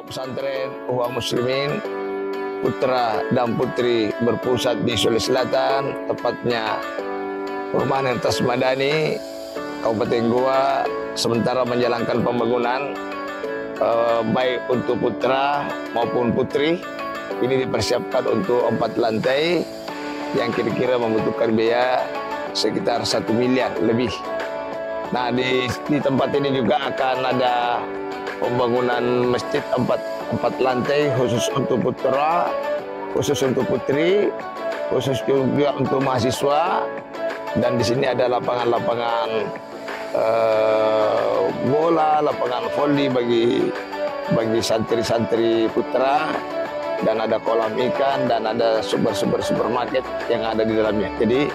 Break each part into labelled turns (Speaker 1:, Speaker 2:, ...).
Speaker 1: Pesantren Ukhwah Muslimin putra dan putri berpusat di Sulawesi Selatan, tepatnya Perumahan Entes Madani, Kabupaten Goa, sementara menjalankan pembangunan baik untuk putra maupun putri. Ini dipersiapkan untuk 4 lantai yang kira-kira membutuhkan biaya sekitar 1 miliar lebih. Nah, di tempat ini juga akan ada pembangunan masjid 4 lantai khusus untuk putra, khusus untuk putri, khusus juga untuk mahasiswa, dan di sini ada lapangan-lapangan bola, lapangan voli bagi santri-santri putra, dan ada kolam ikan dan ada supermarket yang ada di dalamnya. Jadi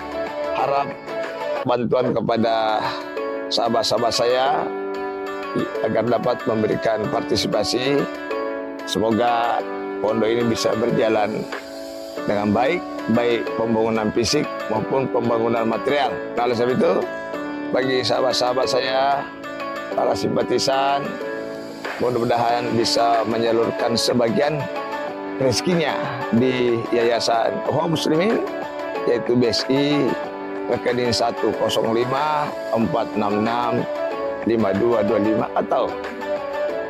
Speaker 1: harap bantuan kepada sahabat-sahabat saya agar dapat memberikan partisipasi. Semoga pondok ini bisa berjalan dengan baik pembangunan fisik maupun pembangunan material. Nah, oleh sebab itu, bagi sahabat-sahabat saya, para simpatisan, mudah-mudahan bisa menyalurkan sebagian rezekinya di Yayasan Ukhwah Muslimin, yaitu BSI rekening 105-466-5225 atau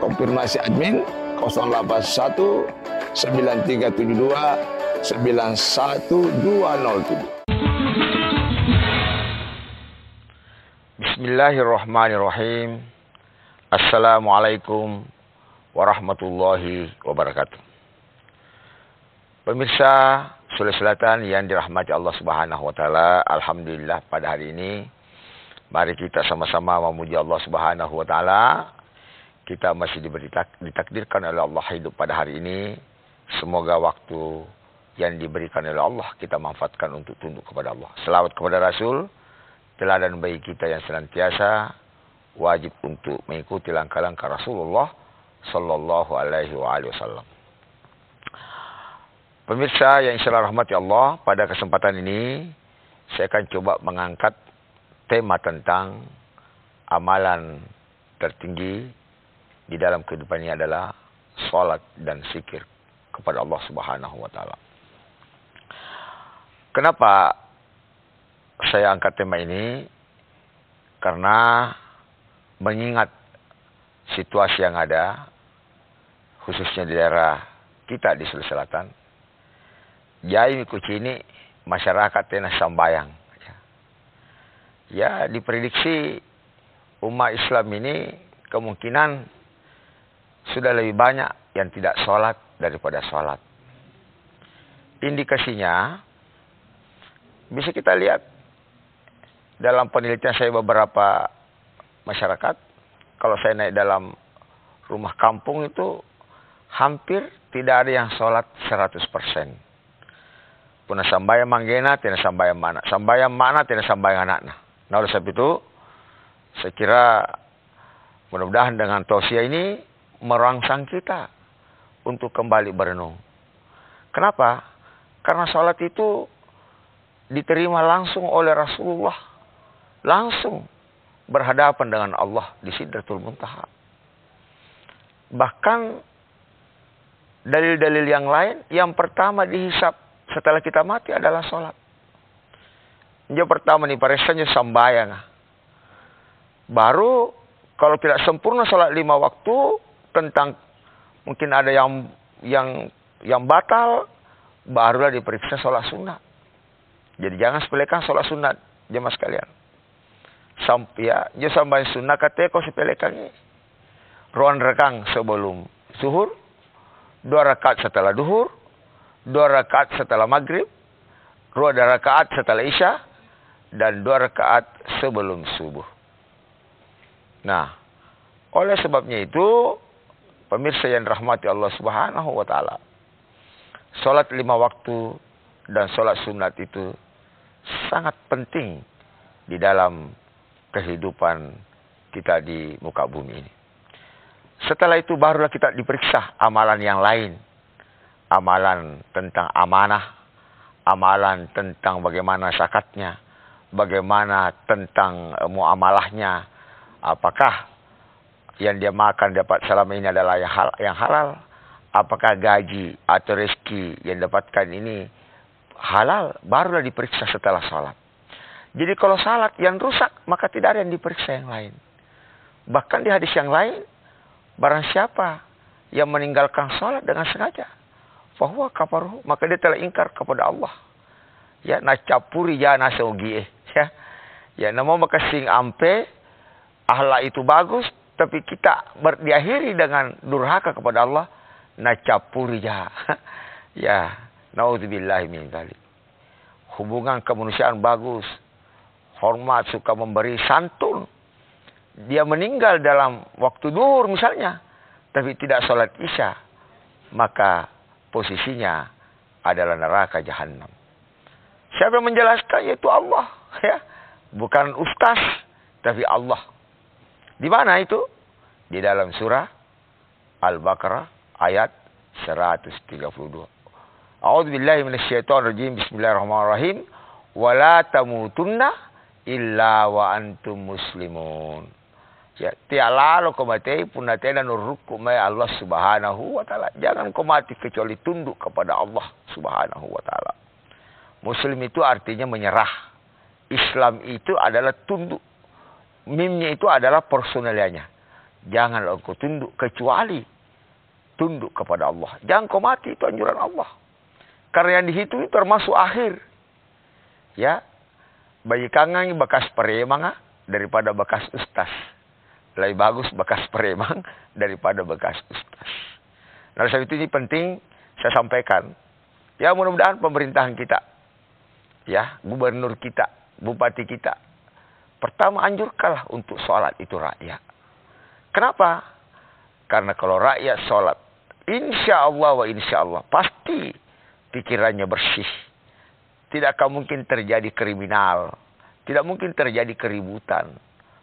Speaker 1: konfirmasi admin 081-9372-91207.
Speaker 2: Bismillahirrahmanirrahim. Assalamualaikum warahmatullahi wabarakatuh. Pemirsa Sulawesi Selatan yang dirahmati Allah Subhanahu wa taala, alhamdulillah pada hari ini mari kita sama-sama memuji Allah Subhanahu wa taala. Kita masih ditakdirkan oleh Allah hidup pada hari ini. Semoga waktu yang diberikan oleh Allah kita manfaatkan untuk tunduk kepada Allah. Selawat kepada Rasul, teladan bagi kita yang senantiasa wajib untuk mengikuti langkah-langkah Rasulullah sallallahu alaihi wasallam. Pemirsa yang insyaallah rahmati Allah, pada kesempatan ini saya akan coba mengangkat tema tentang amalan tertinggi di dalam kehidupan ini adalah salat dan zikir kepada Allah Subhanahu wa taala. Kenapa saya angkat tema ini? Karena mengingat situasi yang ada, khususnya di daerah kita di Sulawesi Selatan, jai mikuci ini masyarakat tena sambayang. Ya, diprediksi umat Islam ini kemungkinan sudah lebih banyak yang tidak sholat daripada sholat. Indikasinya bisa kita lihat dalam penelitian saya beberapa masyarakat. Kalau saya naik dalam rumah kampung itu hampir tidak ada yang sholat 100%. Puna sambayang manggena, tidak sambayang mana. Sambayang mana, tidak sambayang anaknya. Nah, oleh sebab itu, saya kira mudah-mudahan dengan tausiah ini merangsang kita untuk kembali berenung. Kenapa? Karena sholat itu diterima langsung oleh Rasulullah. Langsung berhadapan dengan Allah di Sidratul Muntaha. Bahkan dalil-dalil yang lain, yang pertama dihisap setelah kita mati adalah sholat. Yang pertama nih paresanya sambayang. Baru kalau tidak sempurna sholat 5 waktu, tentang mungkin ada yang batal, barulah diperiksa sholat sunat. Jadi jangan sepelekan sholat sunat, jemaah sekalian. Jangan sampai sunat katanya kau sepelekan ini. Ruang rekang sebelum zuhur, 2 rakaat setelah duhur, 2 rakaat setelah maghrib, 2 rakaat setelah isya, dan 2 rakaat sebelum subuh. Nah, oleh sebabnya itu, pemirsa yang rahmati Allah Subhanahu wa taala, salat 5 waktu dan salat sunat itu sangat penting di dalam kehidupan kita di muka bumi ini. Setelah itu barulah kita diperiksa amalan yang lain. Amalan tentang amanah, amalan tentang bagaimana zakatnya, bagaimana tentang muamalahnya, apakah yang dia makan dapat selama ini adalah yang halal apakah gaji atau rezeki yang dapatkan ini halal, barulah diperiksa setelah salat. Jadi kalau salat yang rusak, maka tidak ada yang diperiksa yang lain. Bahkan di hadis yang lain, barang siapa yang meninggalkan salat dengan sengaja, fahuwa kafaruh, maka dia telah ingkar kepada Allah. Ya, nacapuri ya nasogi. Ya, namo maka sing ampe ahla itu bagus, tapi kita diakhiri dengan durhaka kepada Allah, nacapuri ya. Ya, naudzubillahi min dzalik. Hubungan kemanusiaan bagus, hormat, suka memberi, santun. Dia meninggal dalam waktu duhur misalnya, tapi tidak sholat isya, maka posisinya adalah neraka jahanam. Siapa yang menjelaskan? Yaitu Allah, ya. Bukan ustaz, tapi Allah. Di mana itu? Di dalam surah Al-Baqarah ayat 132. A'udzubillahi minasyaitonirrajim. Bismillahirrahmanirrahim. Wala tamutunna illa wa antum muslimun. Ya, tiada kau mati pun nanti dan nurukku mai Allah Subhanahu wa taala. Jangan kau mati kecuali tunduk kepada Allah Subhanahu wa taala. Muslim itu artinya menyerah. Islam itu adalah tunduk. Mimnya itu adalah personalianya. Janganlah kau tunduk kecuali tunduk kepada Allah. Jangan kau mati, itu anjuran Allah. Karena yang dihitung itu termasuk akhir. Ya. Bagi kangang bekas peremang daripada bekas ustaz. Lebih bagus bekas peremang daripada bekas ustaz. Nah, sebab itu ini penting saya sampaikan. Ya, mudah-mudahan pemerintahan kita, ya, gubernur kita, bupati kita, pertama anjurkanlah untuk sholat itu rakyat. Kenapa? Karena kalau rakyat sholat, insya Allah wa insya Allah, pasti pikirannya bersih. Tidak akan mungkin terjadi kriminal. Tidak mungkin terjadi keributan,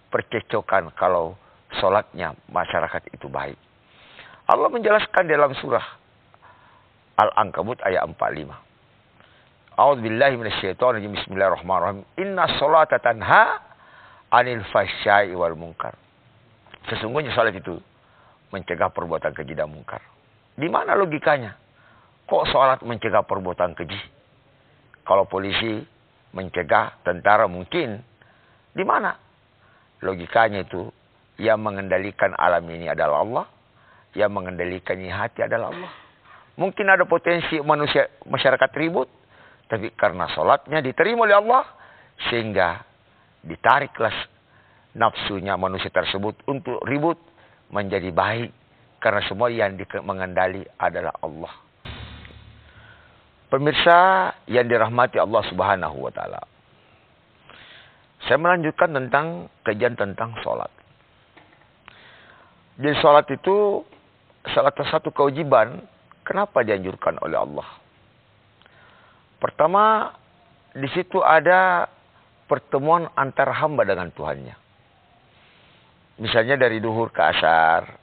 Speaker 2: percecokan kalau sholatnya masyarakat itu baik. Allah menjelaskan dalam surah Al-Ankabut ayat 45. A'udzubillahi minasyaitonirrajim. Bismillahirrahmanirrahim. Inna sholata tanha 'anil fahsya'i wal munkar. Sesungguhnya salat itu mencegah perbuatan keji dan mungkar. Di mana logikanya? Kok salat mencegah perbuatan keji? Kalau polisi mencegah, tentara mungkin. Di mana? Logikanya itu, yang mengendalikan alam ini adalah Allah. Yang mengendalikan hati adalah Allah. Mungkin ada potensi manusia, masyarakat ribut. Tapi karena sholatnya diterima oleh Allah, sehingga ditariklah nafsunya manusia tersebut untuk ribut menjadi baik. Karena semua yang mengendali adalah Allah. Pemirsa yang dirahmati Allah Subhanahu wa taala. Saya melanjutkan tentang kajian tentang sholat. Jadi sholat itu salah satu kewajiban. Kenapa dianjurkan oleh Allah? Pertama, di situ ada pertemuan antara hamba dengan Tuhannya. Misalnya dari duhur ke asar.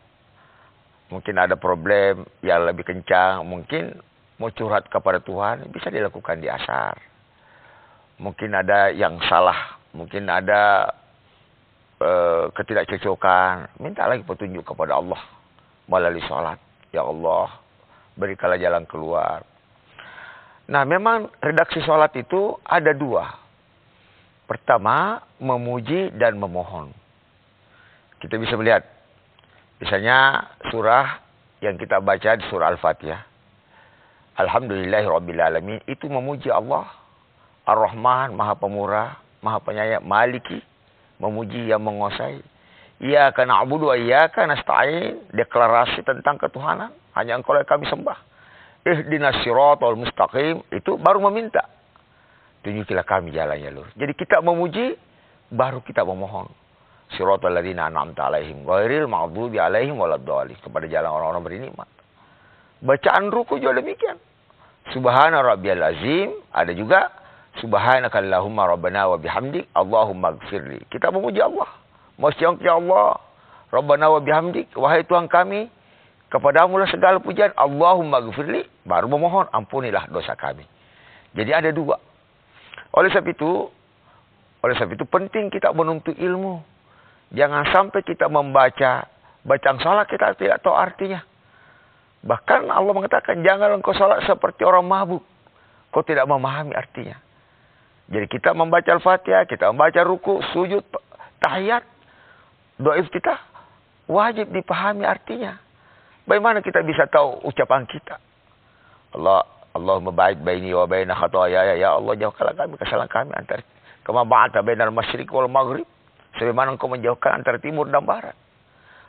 Speaker 2: Mungkin ada problem yang lebih kencang. Mungkin mau curhat kepada Tuhan, bisa dilakukan di asar. Mungkin ada yang salah. Mungkin ada ketidakcocokan. Minta lagi petunjuk kepada Allah melalui sholat. Ya Allah, berikanlah jalan keluar. Nah, memang redaksi sholat itu ada dua. Pertama, memuji dan memohon. Kita bisa melihat. Misalnya surah yang kita baca di surah Al-Fatihah. Alhamdulillahirrabbilalamin. Itu memuji Allah. Ar-Rahman, Maha Pemurah, Maha Penyayang, Maliki. Memuji yang menguasai. Iyyaka na'budu wa iyyaka nasta'in. Deklarasi tentang ketuhanan. Hanya Engkau yang kami sembah. Ihdinas siratal mustaqim. Itu baru meminta. Tunjukilah kami jalannya lurus. Jadi kita memuji, baru kita memohon. Siratal ladzina an'amta alaihim ghairil maghdubi alaihim waladdallin. Kepada jalan orang-orang berinikmat. Bacaan ruku juga demikian. Subhana rabbiyal azim. Ada juga subhanakallahumma rabbana wa bihamdik Allahumma gfirli. Kita memuji Allah. Masyaallah ya Allah. Rabbana wa bihamdik. Wahai Tuhan kami, kepadamu lah segala pujian. Allahumma gfirli. Baru memohon, ampunilah dosa kami. Jadi ada dua. Oleh sebab itu penting kita menuntut ilmu. Jangan sampai kita membaca bacaan salat kita tidak tahu artinya. Bahkan Allah mengatakan, jangan engkau salat seperti orang mabuk. Kau tidak memahami artinya. Jadi kita membaca Al-Fatihah, kita membaca ruku, sujud, tahiyat, doa iftitah, wajib dipahami artinya. Bagaimana kita bisa tahu ucapan kita? Allahumma ba'id baini wa baina khataaya, ya Allah jauhkanlah kami kesalahan kami antara kama ba'ata bainal masyriq wal maghrib, sebagaimana engkau menjauhkan antara timur dan barat.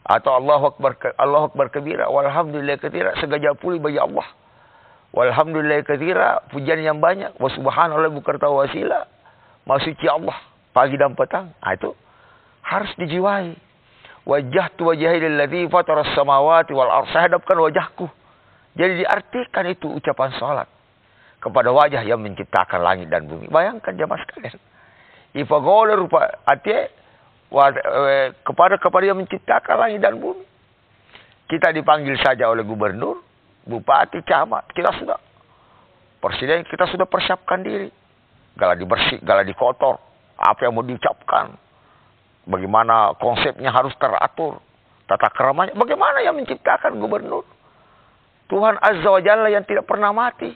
Speaker 2: Atau Allahu akbar kabira walhamdulillah katsira, segajah puli bagi Allah. Walhamdulillah katsira, pujian yang banyak. Wa subhanallah bukarta wasila, maha suci Allah pagi dan petang. Itu harus dijiwai. Wajjahtu wajhi lilladzi fatara as-samawati wal ardh, saya hadapkan wajahku. Jadi diartikan itu ucapan salat kepada wajah yang menciptakan langit dan bumi. Bayangkan jemaah sekalian. Ifagole rupa arti kepada yang menciptakan langit dan bumi. Kita dipanggil saja oleh gubernur, bupati, camat. Kita sudah presiden, kita sudah persiapkan diri. Galadi bersih, galadi kotor. Apa yang mau diucapkan? Bagaimana konsepnya harus teratur, tata keramanya. Bagaimana yang menciptakan gubernur? Tuhan Azza wa Jalla yang tidak pernah mati.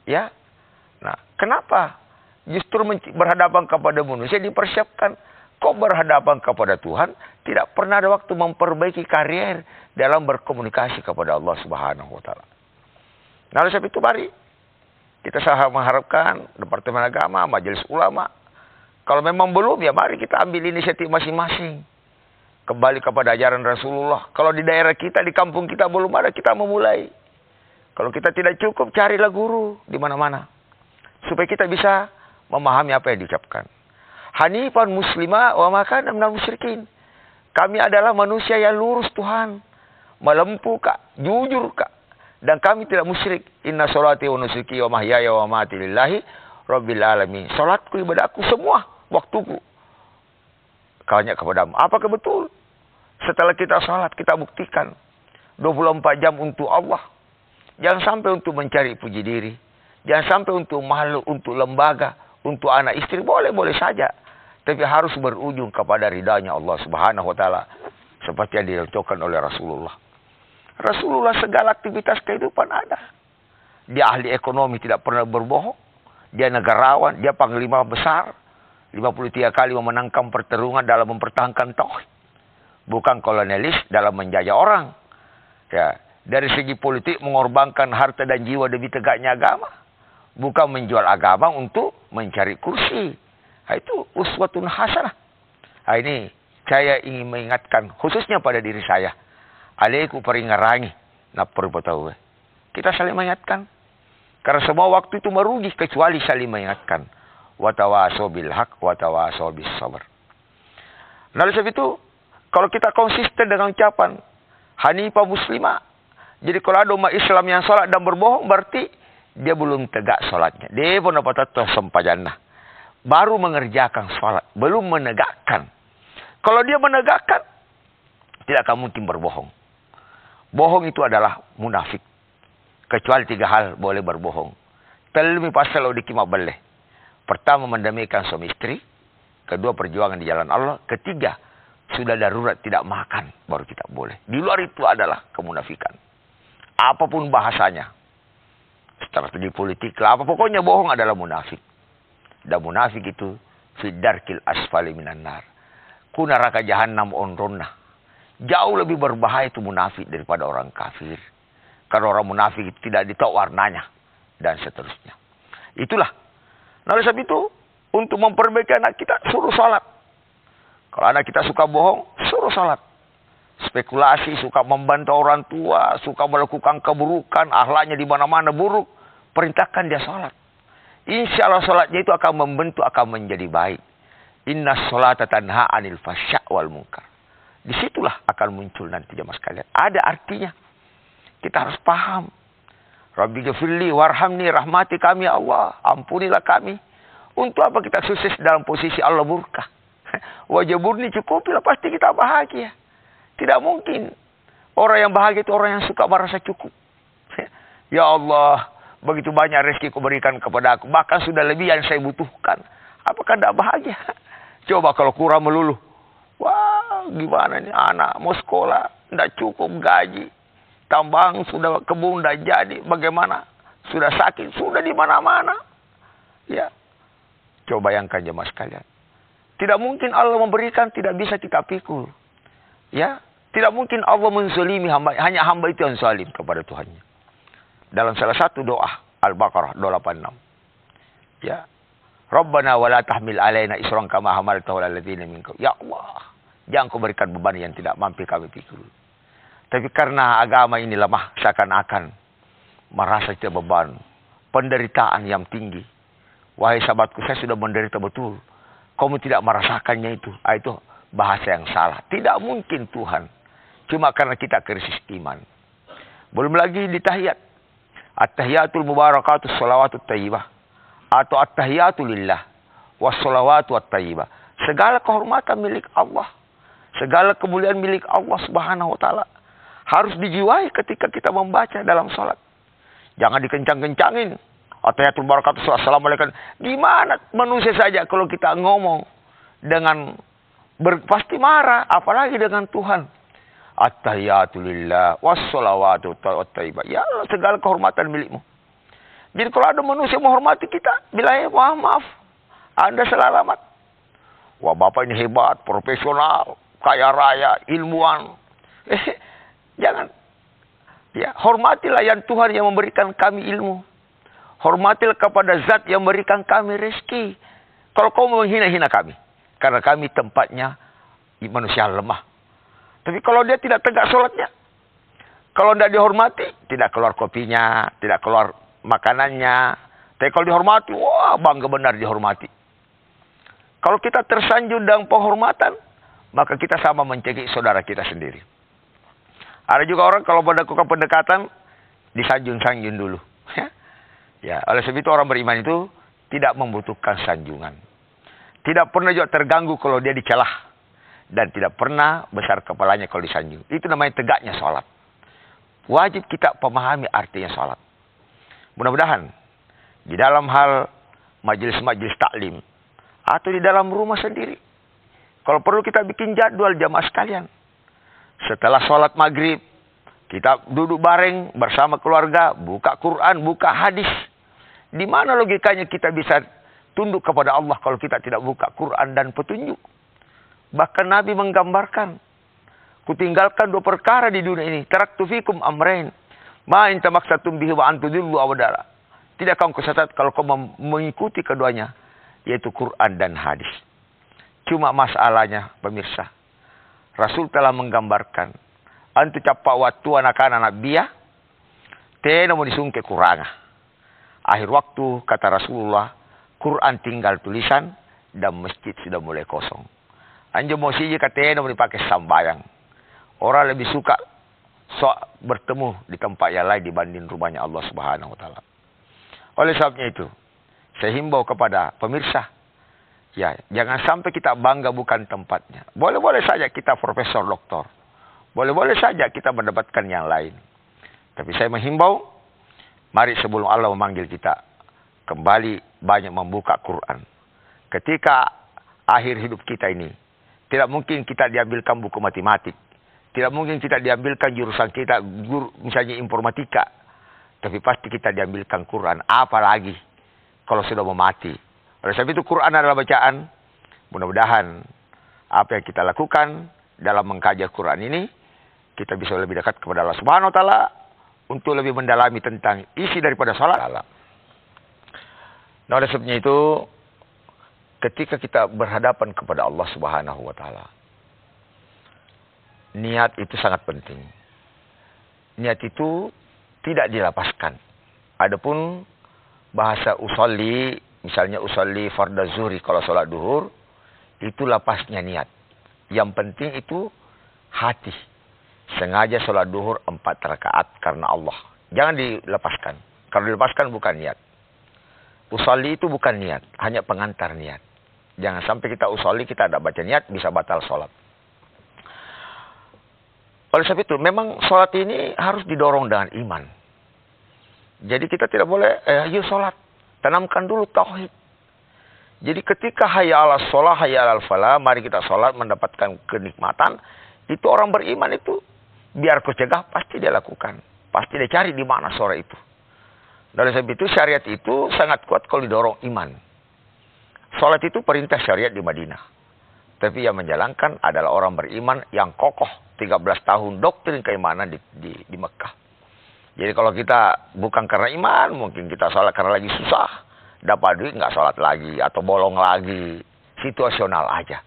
Speaker 2: Ya. Nah, kenapa? Justru berhadapan kepada manusia dipersiapkan. Kok berhadapan kepada Tuhan tidak pernah ada waktu memperbaiki karier dalam berkomunikasi kepada Allah Subhanahu wa taala. Nah, oleh sebab itu mari kita sangat mengharapkan Departemen Agama, Majelis Ulama, kalau memang belum ya mari kita ambil inisiatif masing-masing. Kembali kepada ajaran Rasulullah. Kalau di daerah kita, di kampung kita belum ada, kita memulai. Kalau kita tidak cukup, carilah guru di mana-mana. Supaya kita bisa memahami apa yang diucapkan. Hanifan muslimah wa makana minal musyrikin. Kami adalah manusia yang lurus Tuhan. Melempuh kak, jujur kak. Dan kami tidak musyrik. Inna sholati wa nusuki wa mahyaya wa mamati lillahi rabbil alamin. Salatku, ibadahku, semua waktuku hanya kepadamu. Apakah betul? Setelah kita salat, kita buktikan 24 jam untuk Allah. Jangan sampai untuk mencari puji diri. Jangan sampai untuk makhluk, untuk lembaga, untuk anak istri. Boleh-boleh saja. Tapi harus berujung kepada ridhanya Allah Subhanahu wa taala. Seperti yang dicontohkan oleh Rasulullah. Rasulullah segala aktivitas kehidupan ada. Dia ahli ekonomi, tidak pernah berbohong. Dia negarawan, dia panglima besar. 53 kali memenangkan pertarungan dalam mempertahankan tauhid. Bukan kolonialis dalam menjajah orang. Ya, dari segi politik mengorbankan harta dan jiwa demi tegaknya agama. Bukan menjual agama untuk mencari kursi. Nah, itu uswatun hasanah. Nah, ini saya ingin mengingatkan khususnya pada diri saya. Alaiku peringarangi na perbuatawe. Kita saling mengingatkan. Karena semua waktu itu merugi kecuali saling mengingatkan. Watawaso bil haq, watawaso bis sabar. Nah, oleh sebab itu, kalau kita konsisten dengan ucapan Hanifah muslimah. Jadi kalau ada umat Islam yang sholat dan berbohong, berarti dia belum tegak sholatnya. Dia pun dapat sempajana. Baru mengerjakan sholat, belum menegakkan. Kalau dia menegakkan, tidak akan mungkin berbohong. Bohong itu adalah munafik. Kecuali 3 hal boleh berbohong. Telmi pasal odikima boleh. Pertama, mendamaikan suami istri. Kedua, perjuangan di jalan Allah. Ketiga, sudah darurat tidak makan, baru kita boleh. Di luar itu adalah kemunafikan. Apapun bahasanya. Strategi politik lah, apa pokoknya bohong adalah munafik. Dan munafik itu fidarkil asfali minan nar. Ku neraka jahannam onronna. Jauh lebih berbahaya itu munafik daripada orang kafir. Karena orang munafik itu tidak ditahu warnanya. Dan seterusnya. Itulah. Nah, oleh sebab itu, untuk memperbaiki anak kita, suruh sholat. Kalau anak kita suka bohong, suruh sholat. Spekulasi, suka membantu orang tua, suka melakukan keburukan, akhlaknya di mana-mana buruk, perintahkan dia sholat. Insya Allah sholatnya itu akan membentuk, akan menjadi baik. Inna sholata tanha anil fasya' wal munkar. Disitulah akan muncul nanti jemaah sekalian. Ada artinya. Kita harus paham. Rabbi ghafirli warhamni, rahmati kami ya Allah. Ampunilah kami. Untuk apa kita sukses dalam posisi Allah murka? Wajaburni cukupilah, pasti kita bahagia. Tidak mungkin. Orang yang bahagia itu orang yang suka merasa cukup. Ya Allah, begitu banyak rezeki kau berikan kepada aku. Bahkan sudah lebih yang saya butuhkan. Apakah tidak bahagia? Coba kalau kurang melulu. Wah, gimana nih anak mau sekolah. Tidak cukup gaji. tambang, sudah kebun, sudah jadi, bagaimana? Sudah sakit, sudah di mana-mana. Ya, coba bayangkan jemaah sekalian. Tidak mungkin Allah memberikan, tidak bisa kita pikul. Ya, tidak mungkin Allah menzalimi hamba, hanya hamba itu yang zalim kepada Tuhannya. Dalam salah satu doa Al-Baqarah 286. Ya, Rabbana wala tahmil alaina isran kama hamaltahu alal ladzina min qablina. Ya Allah, jangan kau berikan beban yang tidak mampu kami pikul. Tapi karena agama ini lemah, seakan-akan merasa tidak beban, penderitaan yang tinggi. Wahai sahabatku, saya sudah menderita betul. Kamu tidak merasakannya itu. Itu bahasa yang salah. Tidak mungkin Tuhan. Cuma karena kita krisis iman. Belum lagi di tahiyat. At-tahiyatul mubarakatus salawatut tayyibah. Atau at-tahiyatul lillah. Wassalawatu at-tayyibah. Segala kehormatan milik Allah. Segala kemuliaan milik Allah subhanahu wa ta'ala. Harus dijiwai ketika kita membaca dalam sholat. Jangan dikencang-kencangin. At-tahiyatul barakatuh assalamualaikum. Gimana manusia saja kalau kita ngomong dengan pasti marah. Apalagi dengan Tuhan. At-tahiyatu lillah wassalawatu at-tayyibah. Ya Allah, segala kehormatan milikmu. Jadi kalau ada manusia menghormati kita, bilangnya maaf. Anda salah alamat. Wah, Bapak ini hebat, profesional, kaya raya, ilmuwan. Jangan. Ya, hormatilah yang Tuhan yang memberikan kami ilmu. Hormatilah kepada zat yang memberikan kami rezeki. Kalau kau menghina-hina kami. Karena kami tempatnya manusia lemah. Tapi kalau dia tidak tegak sholatnya. Kalau tidak dihormati, tidak keluar kopinya, tidak keluar makanannya. Tapi kalau dihormati, wah bangga benar dihormati. Kalau kita tersanjung dengan penghormatan, maka kita sama mencekik saudara kita sendiri. Ada juga orang kalau melakukan pendekatan, disanjung-sanjung dulu. Ya, oleh sebab itu orang beriman itu tidak membutuhkan sanjungan. Tidak pernah juga terganggu kalau dia dicelah. Dan tidak pernah besar kepalanya kalau disanjung. Itu namanya tegaknya sholat. Wajib kita memahami artinya sholat. Mudah-mudahan di dalam hal majelis-majelis taklim atau di dalam rumah sendiri. Kalau perlu kita bikin jadwal jamaah sekalian. Setelah sholat maghrib, kita duduk bareng bersama keluarga, buka Quran, buka hadis. Di mana logikanya kita bisa tunduk kepada Allah kalau kita tidak buka Quran dan petunjuk? Bahkan Nabi menggambarkan, kutinggalkan dua perkara di dunia ini. Taraktu fikum amrain, ma in tamaksatum bihi wa antudillu awdara. Tidak kau kesesat kalau kau mengikuti keduanya, yaitu Quran dan hadis. Cuma masalahnya, pemirsa, Rasul telah menggambarkan, antu capak waktu anak-anak biya, tena mau disungke kuranga. Akhir waktu, kata Rasulullah, Quran tinggal tulisan, dan masjid sudah mulai kosong. Anjo mau siji katena mau dipakai sambayang. Orang lebih suka bertemu di tempat yang lain dibanding rumahnya Allah Subhanahu wa taala. Oleh sebabnya itu, saya himbau kepada pemirsa, ya, jangan sampai kita bangga bukan tempatnya. Boleh-boleh saja kita profesor doktor. Boleh-boleh saja kita mendapatkan yang lain. Tapi saya menghimbau, mari sebelum Allah memanggil kita, kembali banyak membuka Quran. Ketika akhir hidup kita ini, tidak mungkin kita diambilkan buku matematik. Tidak mungkin kita diambilkan jurusan kita, misalnya informatika. Tapi pasti kita diambilkan Quran. Apalagi kalau sudah mau mati. Oleh sebab itu Quran adalah bacaan. Mudah-mudahan apa yang kita lakukan dalam mengkaji Quran ini, kita bisa lebih dekat kepada Allah Subhanahu wa taala untuk lebih mendalami tentang isi daripada salat. Nah, oleh sebabnya itu ketika kita berhadapan kepada Allah Subhanahu wa taala, niat itu sangat penting. Niat itu tidak dilapaskan. Adapun bahasa usolli, misalnya usolli fardhu zuhri kalau sholat duhur, itu lapasnya niat. Yang penting itu hati. Sengaja sholat duhur 4 rakaat karena Allah. Jangan dilepaskan. Kalau dilepaskan bukan niat. Usolli itu bukan niat, hanya pengantar niat. Jangan sampai kita usolli, kita tidak baca niat, bisa batal sholat. Oleh sebab itu, memang sholat ini harus didorong dengan iman. Jadi kita tidak boleh, yuk sholat. Tanamkan dulu tauhid. Jadi ketika hayya ala sholat, hayya ala falah, mari kita sholat mendapatkan kenikmatan. Itu orang beriman itu biar kau cegah, pasti dia lakukan. Pasti dia cari di mana suara itu. Dari sebab itu syariat itu sangat kuat kalau didorong iman. Salat itu perintah syariat di Madinah. Tapi yang menjalankan adalah orang beriman yang kokoh. 13 tahun doktrin keimanan di Mekah. Jadi kalau kita bukan karena iman, mungkin kita salat karena lagi susah. Dapat duit nggak salat lagi atau bolong lagi. Situasional aja.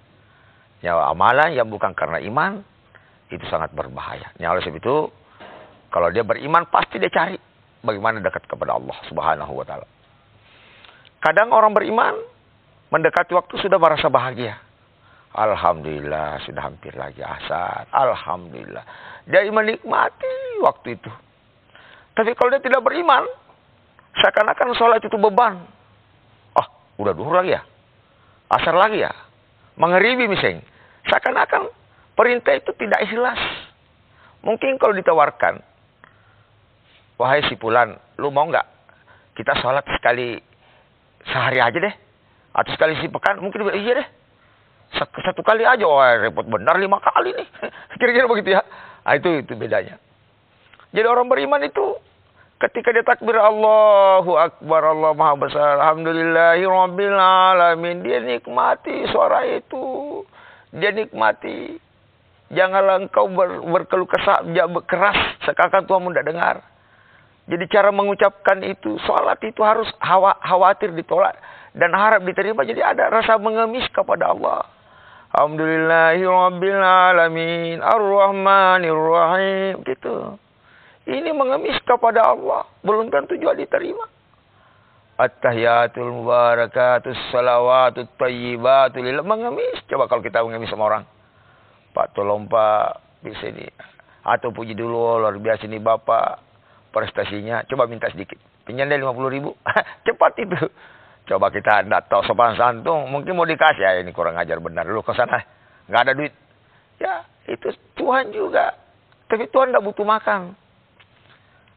Speaker 2: Ya, amalan yang bukan karena iman itu sangat berbahaya. Ya, oleh sebab itu kalau dia beriman pasti dia cari bagaimana dekat kepada Allah Subhanahu wa taala. Kadang orang beriman mendekati waktu sudah merasa bahagia. Alhamdulillah sudah hampir lagi asar. Alhamdulillah. Dia menikmati waktu itu. Tapi kalau dia tidak beriman, seakan-akan sholat itu beban. Oh, udah duhur lagi ya? Asar lagi ya? Mengheribi misalnya. Seakan-akan perintah itu tidak ikhlas. Mungkin kalau ditawarkan, wahai si Fulan, lu mau nggak kita sholat sekali sehari aja deh? Atau sekali sepekan? Mungkin dia bilang, iya deh. Satu kali aja, wah repot benar 5 kali nih. Kira-kira begitu ya. Nah, itu bedanya. Jadi orang beriman itu ketika dia takbir Allahu Akbar, Allah Maha Besar, Alhamdulillahi Rabbil Alamin, dia nikmati suara itu. Dia nikmati. Janganlah engkau berkeluh kesah, keras, seakan Tuhan tidak dengar. Jadi cara mengucapkan itu, sholat itu harus khawatir ditolak dan harap diterima. Jadi ada rasa mengemis kepada Allah. Alhamdulillahi Rabbil Alamin, Ar-Rahmanir Rahim, gitu. Ini mengemis kepada Allah, belum tentu juga diterima. At-tahiyatul mubarakatus salawatut thayyibatu lillah, mengemis. Coba kalau kita mengemis sama orang. Pak tolong Pak, bisa ini. Atau puji dulu, luar biasa ini Bapak. Prestasinya, coba minta sedikit. Pinjam deh 50.000. Cepat itu. Coba kita tidak tahu sopan santun, mungkin mau dikasih, ya ini kurang ajar benar. Dulu ke sana, nggak ada duit. Ya, itu Tuhan juga. Tapi Tuhan tidak butuh makan.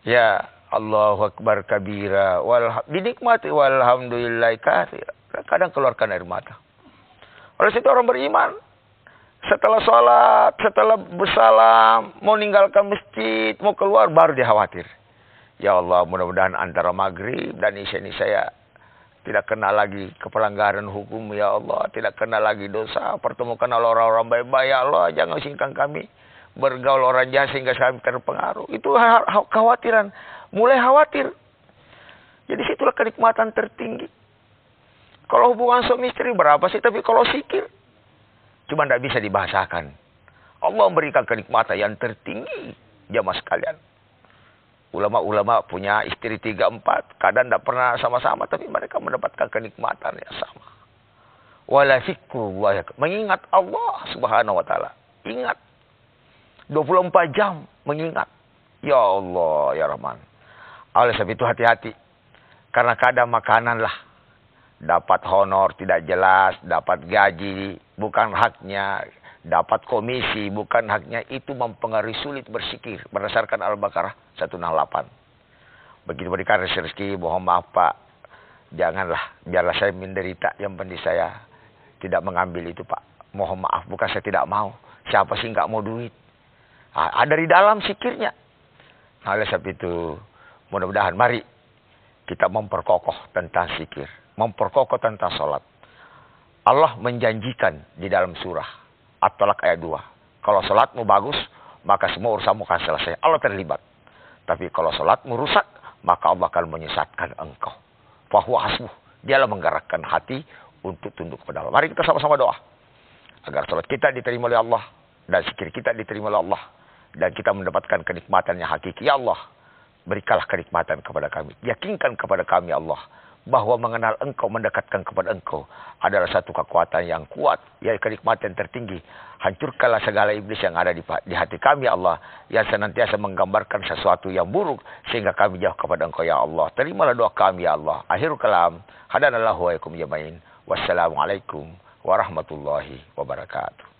Speaker 2: Ya, Allahu Akbar kabira. Dinikmati walhamdulillah katsir. Kadang keluarkan air mata. Oleh situ orang beriman. Setelah sholat, setelah bersalam, mau ninggalkan masjid, mau keluar, baru dia khawatir. Ya Allah, mudah-mudahan antara maghrib dan isya ini saya tidak kena lagi kepelanggaran hukum, ya Allah. Tidak kena lagi dosa. Pertemukan orang-orang baik-baik, ya Allah. Jangan singkang kami bergaul orang jahat sehingga kami terpengaruh. Itu kekhawatiran. Mulai khawatir. Jadi situlah kenikmatan tertinggi. Kalau hubungan suami istri berapa sih? Tapi kalau zikir, cuma tidak bisa dibahasakan. Allah memberikan kenikmatan yang tertinggi. Jamaah sekalian. Ulama-ulama punya istri 3-4. Kadang tidak pernah sama-sama. Tapi mereka mendapatkan kenikmatan yang sama. Wala zikrullah. Mengingat Allah subhanahu wa ta'ala. Ingat. 24 jam mengingat. Ya Allah, ya Rahman. Oleh sebab itu hati-hati. Karena kadang makanan lah. Dapat honor tidak jelas. Dapat gaji. Bukan haknya. Dapat komisi, bukan haknya, itu mempengaruhi sulit bersikir. Berdasarkan Al-Baqarah 168. Begitu berikan rezeki, mohon maaf Pak. Janganlah, biarlah saya menderita. Yang penting saya tidak mengambil itu Pak. Mohon maaf, bukan saya tidak mau. Siapa sih nggak mau duit? Ada di dalam sikirnya. Oleh sebab itu, mudah-mudahan mari kita memperkokoh tentang sikir. Memperkokoh tentang sholat. Allah menjanjikan di dalam surah At-Talaq ayat 2. Kalau salatmu bagus, maka semua urusanmu akan selesai. Allah terlibat. Tapi kalau salatmu rusak, maka Allah akan menyesatkan engkau. Fahuwa hasbuh. Dialah menggerakkan hati untuk tunduk kepada Allah. Mari kita sama-sama doa. Agar salat kita diterima oleh Allah. Dan zikir kita diterima oleh Allah. Dan kita mendapatkan kenikmatan yang hakiki. Ya Allah, berikanlah kenikmatan kepada kami. Yakinkan kepada kami Allah. Bahwa mengenal engkau, mendekatkan kepada engkau adalah satu kekuatan yang kuat, yaitu kenikmatan tertinggi. Hancurkanlah segala iblis yang ada di hati kami, Allah, yang senantiasa menggambarkan sesuatu yang buruk, sehingga kami jauh kepada engkau, ya Allah. Terimalah doa kami, ya Allah. Akhirul kalam, hadanallahu wa yakum jamain. Wassalamualaikum warahmatullahi wabarakatuh.